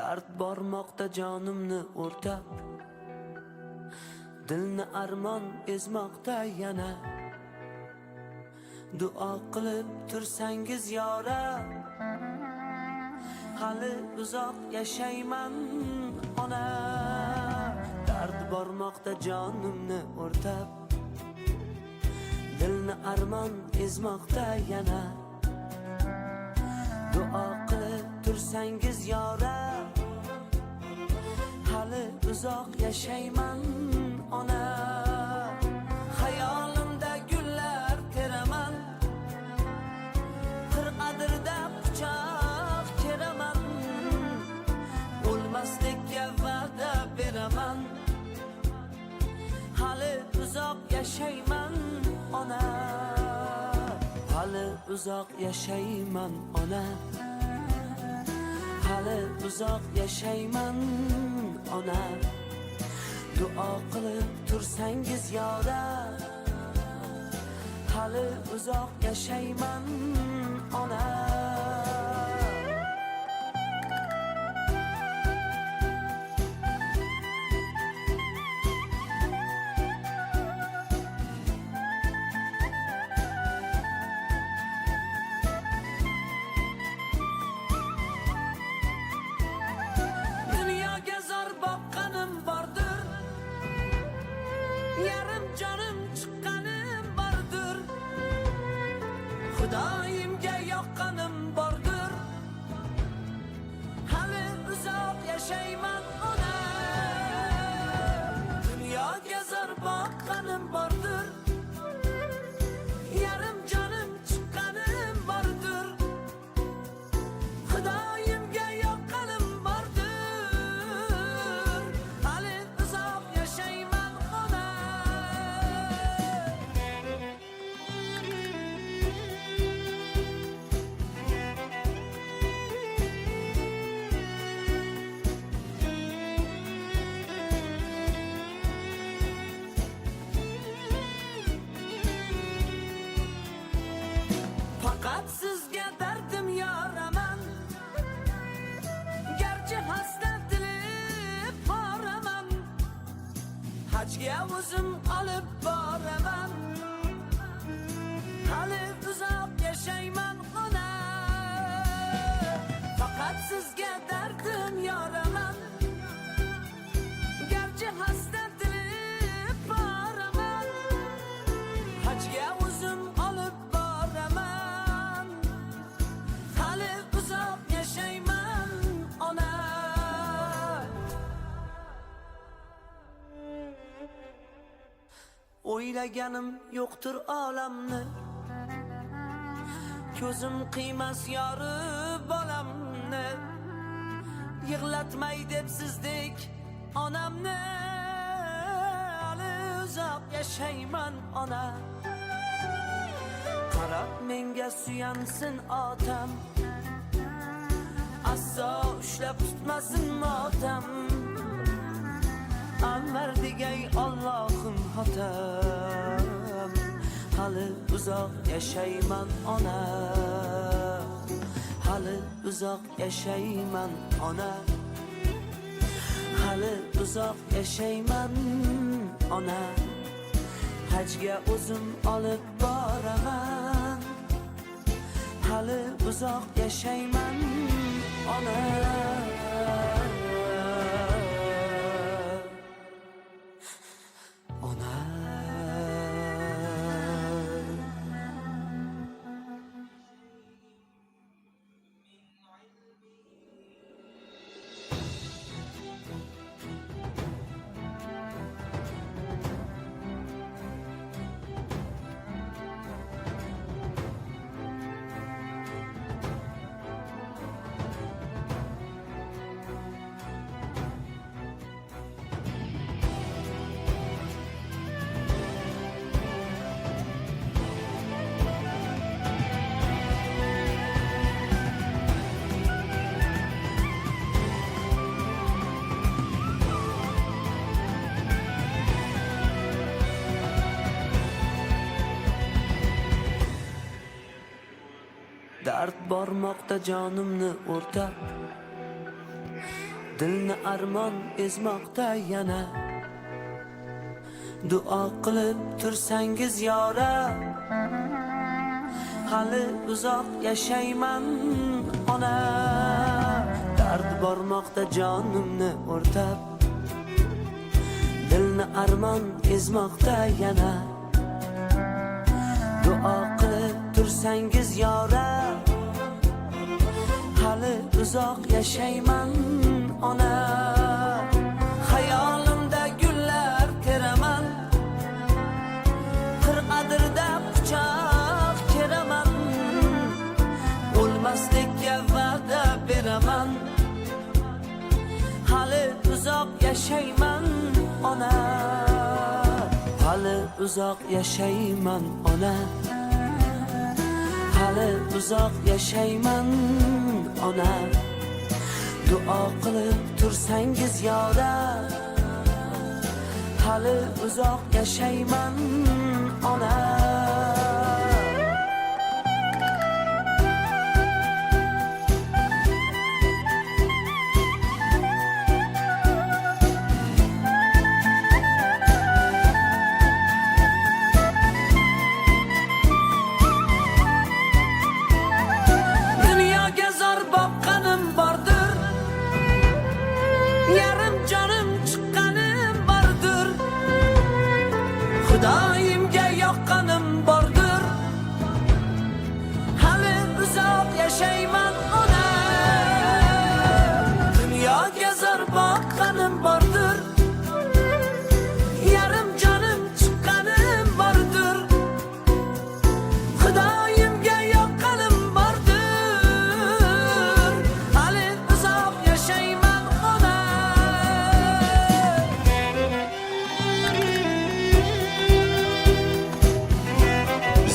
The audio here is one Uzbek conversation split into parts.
Dard bormoqda jonimni o'rtab, dilni armon ezmoqda yana. Duo qilib tursangiz yorab, hali uzoq yashayman ona. Dard bormoqda jonimni o'rtab, dilni armon ezmoqda yana. Duo qilib tursangiz yorab, hali uzoq yashayman ona. Hayolimda gullar teraman, qirqadirda quchoq keraman. O'lmaslikka va'da beraman, hali uzoq yashayman ona. Hali uzoq yashayman ona. Hali uzoq yashayman ona. Duo qilib tursangiz yorab, hali uzoq yashayman ona. Xudoyimga yoqqanim bordir, hali uzoq yashayman ona. Dunyoga zor boqqanim bordir, yarim jonim chiqqanim bordir. Xudoyimga yoqqanim bordir, hali uzoq yashayman ona. Faqat sizga dardim yoraman, garchi hasrat tilib boraman. Hajga o'zim olib boraman, hali uzoq yashayman ona. Faqat sizga dardim yoraman, garchi hasrat tilib boraman. Hajga o'zim olib boraman, hali uzoq yashayman ona. O'ylaganim yo'qdir olamni, ko'zim qiymas yorib bolamni. Yig'latmay deb sizdek onamni, hali uzoq yashayman ona. Qarab menga suyansin otam, aslo ushlab tutmasin motam. Anvar degay Allohim xotam, hali uzoq yashayman ona. Hali uzoq yashayman ona. Hali uzoq yashayman ona. Hajga o'zim olib boraman, hali uzoq yashayman ona. Dard bormoqda jonimni o'rtab, Dilni armon ezmoqda yana. Duo qilib tursangiz yora, hali uzoq yashayman ona. Dard bormoqda jonimni o'rtab, dilni armon ezmoqda yana. Duo qilib tursangiz yora, hali uzoq yashayman ona. Hayolimda gullar teraman, qirqadirda quchoq keraman. O'lmaslikka va'da beraman, hali uzoq yashayman ona. Hali uzoq yashayman ona. Hali uzoq yashayman ona. Duo qilib tursangiz yora, hali uzoq yashayman ona. Dunyoga zor boqqanim bordir, yarim jonim chiqqanim bordir. Xudoyimga yoqqanim bordir, hali uzoq yashayman ona. Dunyoga zor boqqanim bordir, yarim jonim chiqqanim bordir. Xudoyimga yoqqanim bordir, hali uzoq yashayman ona.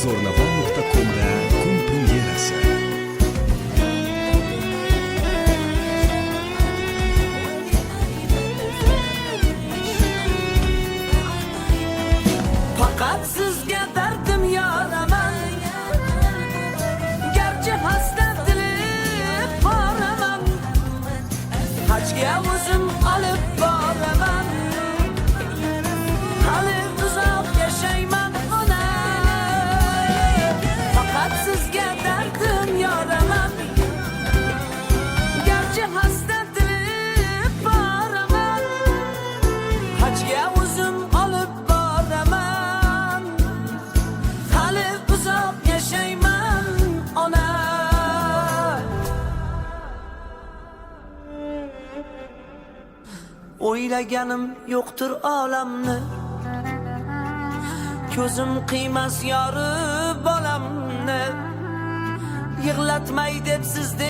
Zo'rnavo.com'da kun premyerasi. Faqat sizga dardim yoraman, garchi hasrat tilib boraman. Hajga o'zim olib boraman, hali uzoq yashayman ona. Faqat sizga dardim yoraman, garchi hasrat tilib boraman. Hajga o'zim olib boraman, hali uzoq yashayman ona. O'ylaganim yo'qdir olamni, ko'zim qiymas yori bolamni. Yig'latmay deb siz